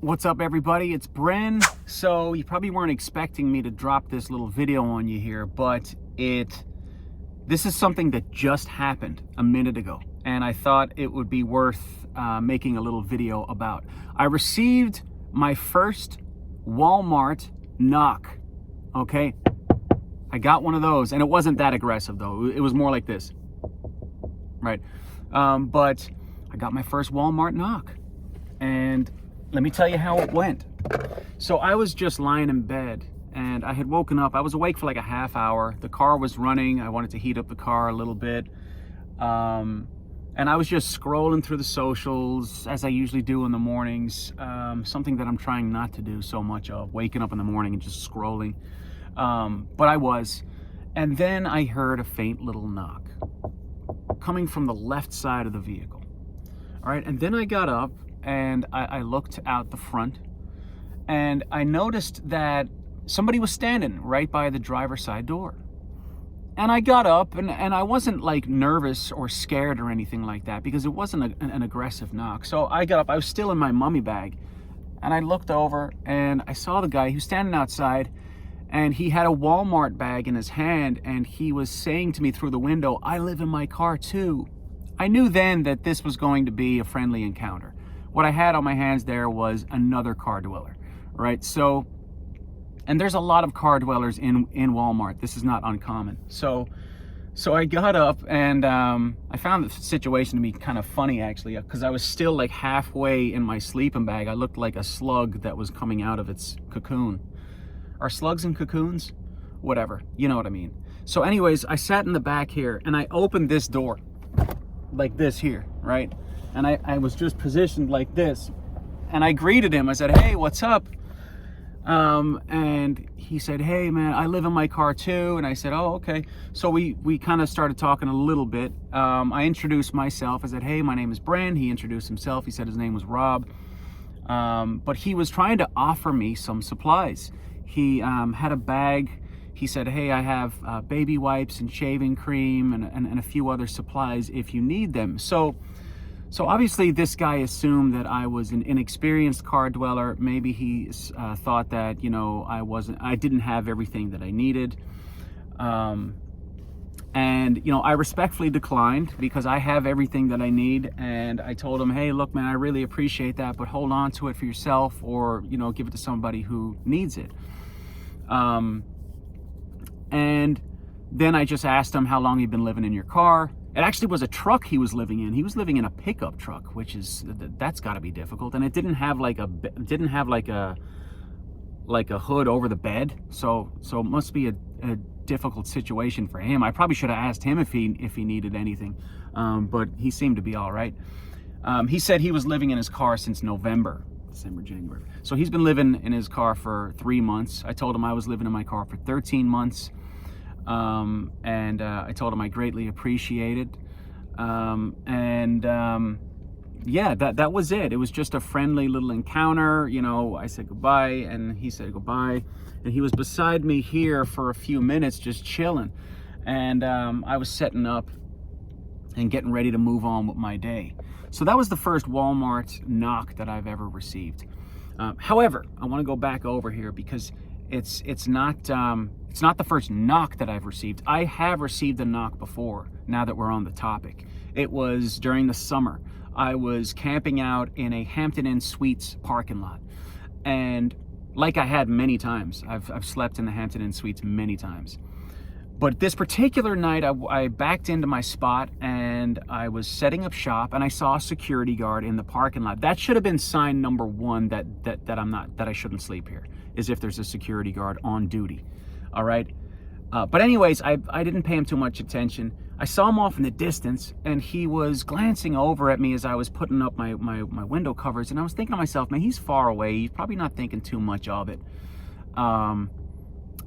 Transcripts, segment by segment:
What's up, everybody? It's Bren. So you probably weren't expecting me to drop this little video on you here, but this is something that just happened a minute ago, and I thought it would be worth making a little video about. I received my first Walmart knock. Okay, I got one of those, and it wasn't that aggressive though. It was more like this, right? But I got my first Walmart knock, and let me tell you how it went. So I was just lying in bed and I had woken up. I was awake for like a half hour. The car was running. I wanted to heat up the car a little bit. And I was just scrolling through the socials as I usually do in the mornings. Something that I'm trying not to do so much of, waking up in the morning and just scrolling. But I was. And then I heard a faint little knock coming from the left side of the vehicle. All right, and then I got up and I looked out the front and I noticed that somebody was standing right by the driver's side door. And I got up and I wasn't like nervous or scared or anything like that because it wasn't an aggressive knock. So I got up, I was still in my mummy bag, and I looked over and I saw the guy who's standing outside, and he had a Walmart bag in his hand, and he was saying to me through the window, "I live in my car too." I knew then that this was going to be a friendly encounter. What I had on my hands there was another car dweller, right? So, and there's a lot of car dwellers in Walmart. This is not uncommon. So I got up and I found the situation to be kind of funny actually, because I was still like halfway in my sleeping bag. I looked like a slug that was coming out of its cocoon. Are slugs in cocoons? Whatever, you know what I mean. So anyways, I sat in the back here and I opened this door like this here, right? And I was just positioned like this, and I greeted him. I said, "Hey, what's up?" And he said, "Hey man, I live in my car too." And I said, "Oh, okay." So we kind of started talking a little bit. I introduced myself. I said, "Hey, my name is Bren." He introduced himself. He said his name was Rob. But he was trying to offer me some supplies. He had a bag. He said, "Hey, I have baby wipes and shaving cream and a few other supplies if you need them." So obviously this guy assumed that I was an inexperienced car dweller. Maybe he thought that, you know, I didn't have everything that I needed. And, you know, I respectfully declined because I have everything that I need. And I told him, "Hey, look, man, I really appreciate that, but hold on to it for yourself, or, you know, give it to somebody who needs it." And then I just asked him how long he'd been living in your car. It actually was a truck he was living in. He was living in a pickup truck, which is, that's got to be difficult. And it didn't have like a hood over the bed. So it must be a difficult situation for him. I probably should have asked him if he needed anything, but he seemed to be all right. He said he was living in his car since December, January. So he's been living in his car for 3 months. I told him I was living in my car for 13 months. And I told him I greatly appreciated. Yeah, that was it. It was just a friendly little encounter. You know, I said goodbye and he said goodbye. And he was beside me here for a few minutes just chilling. And I was setting up and getting ready to move on with my day. So that was the first Walmart knock that I've ever received. However, I want to go back over here because it's not the first knock that I've received. I have received a knock before, now that we're on the topic. It was during the summer. I was camping out in a Hampton Inn Suites parking lot. And like I had many times, I've slept in the Hampton Inn Suites many times. But this particular night, I backed into my spot and I was setting up shop, and I saw a security guard in the parking lot. That should have been sign number one that I shouldn't sleep here, is if there's a security guard on duty. All right. But anyways, I didn't pay him too much attention. I saw him off in the distance, and he was glancing over at me as I was putting up my window covers. And I was thinking to myself, man, he's far away. He's probably not thinking too much of it.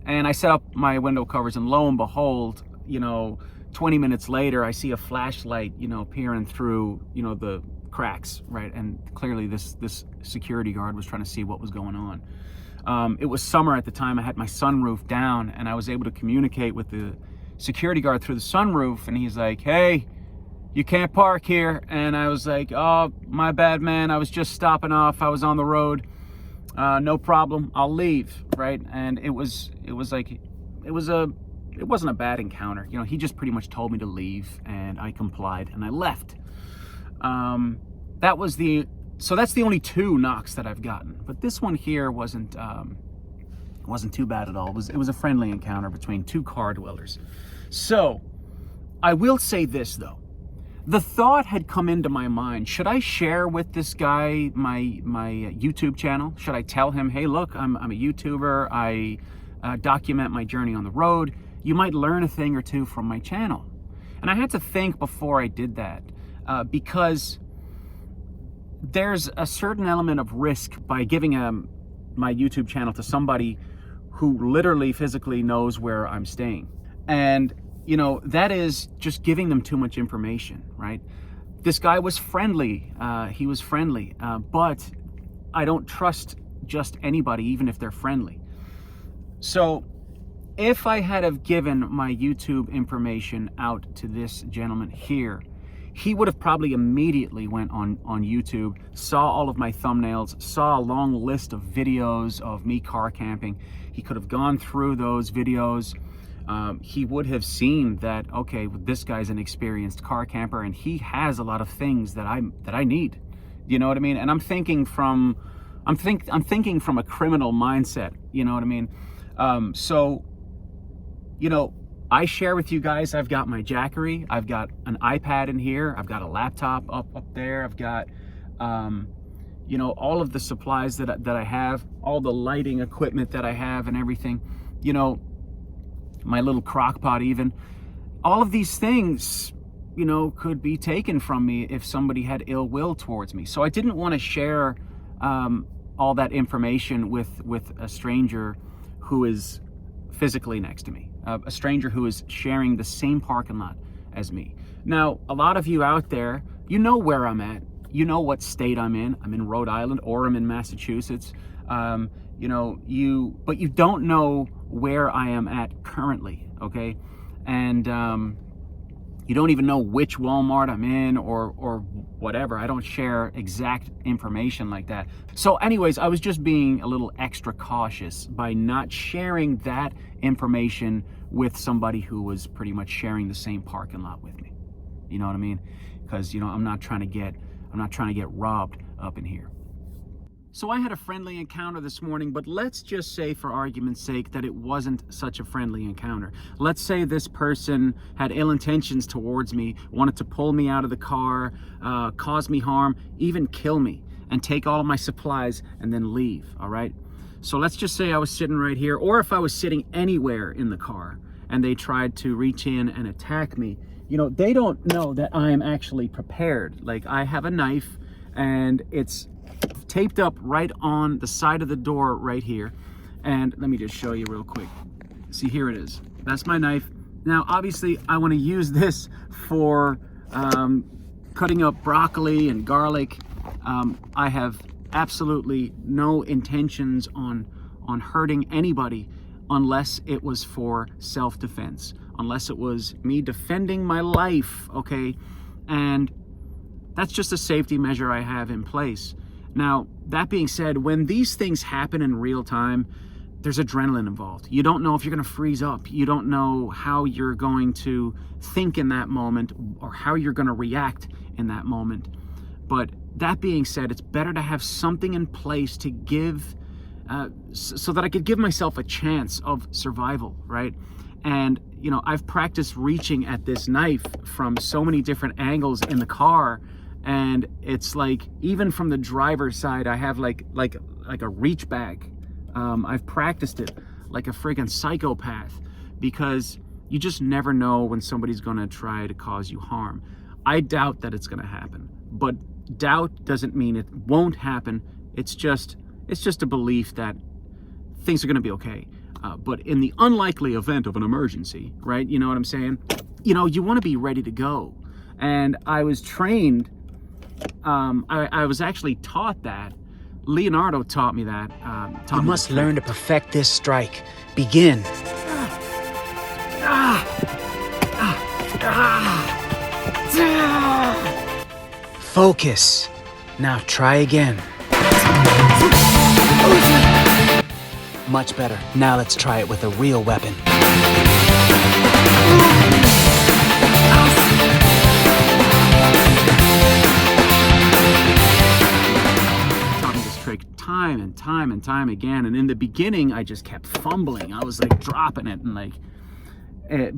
And I set up my window covers, and lo and behold, you know, 20 minutes later, I see a flashlight, you know, peering through, you know, the cracks, right? And clearly this security guard was trying to see what was going on. It was summer at the time. I had my sunroof down, and I was able to communicate with the security guard through the sunroof, and he's like, "Hey, you can't park here." And I was like, "Oh, my bad, man. I was just stopping off. I was on the road." No problem, I'll leave, right? And it wasn't a bad encounter. You know, he just pretty much told me to leave, and I complied, and I left. That's the only 2 knocks that I've gotten. But this one here wasn't too bad at all. It was a friendly encounter between 2 car dwellers. So, I will say this though. The thought had come into my mind, should I share with this guy my YouTube channel? Should I tell him, hey, look, I'm a YouTuber. I document my journey on the road. You might learn a thing or two from my channel. And I had to think before I did that, because there's a certain element of risk by giving my YouTube channel to somebody who literally physically knows where I'm staying. And you know, that is just giving them too much information, right? This guy was friendly. He was friendly, but I don't trust just anybody, even if they're friendly. So if I had have given my YouTube information out to this gentleman here, he would have probably immediately went on YouTube, saw all of my thumbnails, saw a long list of videos of me car camping. He could have gone through those videos. He would have seen that, okay, this guy's an experienced car camper and he has a lot of things that I need. You know what I mean? And I'm thinking from a criminal mindset, you know what I mean? So, you know, I share with you guys, I've got my Jackery, I've got an iPad in here, I've got a laptop up there, I've got, you know, all of the supplies that I have, all the lighting equipment that I have and everything, you know, my little crock pot even. All of these things, you know, could be taken from me if somebody had ill will towards me. So I didn't want to share all that information with a stranger who is physically next to me, a stranger who is sharing the same parking lot as me. Now, a lot of you out there, you know where I'm at. You know what state I'm in. I'm in Rhode Island, or I'm in Massachusetts. You know, but you don't know where I am at currently, okay? And you don't even know which Walmart I'm in or whatever. I don't share exact information like that. So anyways, I was just being a little extra cautious by not sharing that information with somebody who was pretty much sharing the same parking lot with me. You know what I mean? Because, you know, I'm not trying to get robbed up in here. So I had a friendly encounter this morning, but let's just say for argument's sake that it wasn't such a friendly encounter. Let's say this person had ill intentions towards me, wanted to pull me out of the car, cause me harm, even kill me, and take all of my supplies and then leave, all right? So let's just say I was sitting right here, or if I was sitting anywhere in the car and they tried to reach in and attack me, you know, they don't know that I am actually prepared. Like, I have a knife and it's taped up right on the side of the door right here. And let me just show you real quick. See, here it is. That's my knife. Now, obviously, I want to use this for cutting up broccoli and garlic. I have absolutely no intentions on hurting anybody unless it was for self-defense, unless it was me defending my life, okay? And that's just a safety measure I have in place. Now, that being said, when these things happen in real time, there's adrenaline involved. You don't know if you're going to freeze up. You don't know how you're going to think in that moment or how you're going to react in that moment. But that being said, it's better to have something in place to give, so that I could give myself a chance of survival, right? And, you know, I've practiced reaching at this knife from so many different angles in the car. And it's like, even from the driver's side, I have like a reach back. I've practiced it like a friggin' psychopath, because you just never know when somebody's gonna try to cause you harm. I doubt that it's gonna happen, but doubt doesn't mean it won't happen. It's just a belief that things are gonna be okay. But in the unlikely event of an emergency, right? You know what I'm saying? You know, you wanna be ready to go. And I was trained, I was actually taught that. Leonardo taught me that. You must learn to perfect this strike. Begin. Focus. Now try again. Much better. Now let's try it with a real weapon. Taught me this trick time and time and time again. And in the beginning, I just kept fumbling. I was like dropping it and like,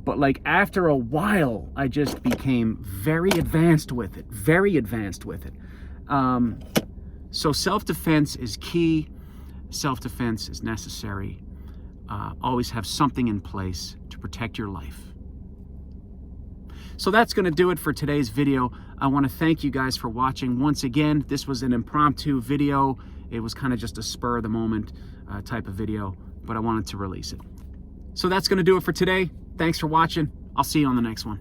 but like after a while, I just became very advanced with it. So self-defense is key. Self-defense is necessary. Always have something in place to protect your life. So that's going to do it for today's video. I want to thank you guys for watching. Once again, this was an impromptu video. It was kind of just a spur of the moment type of video, but I wanted to release it. So that's going to do it for today. Thanks for watching. I'll see you on the next one.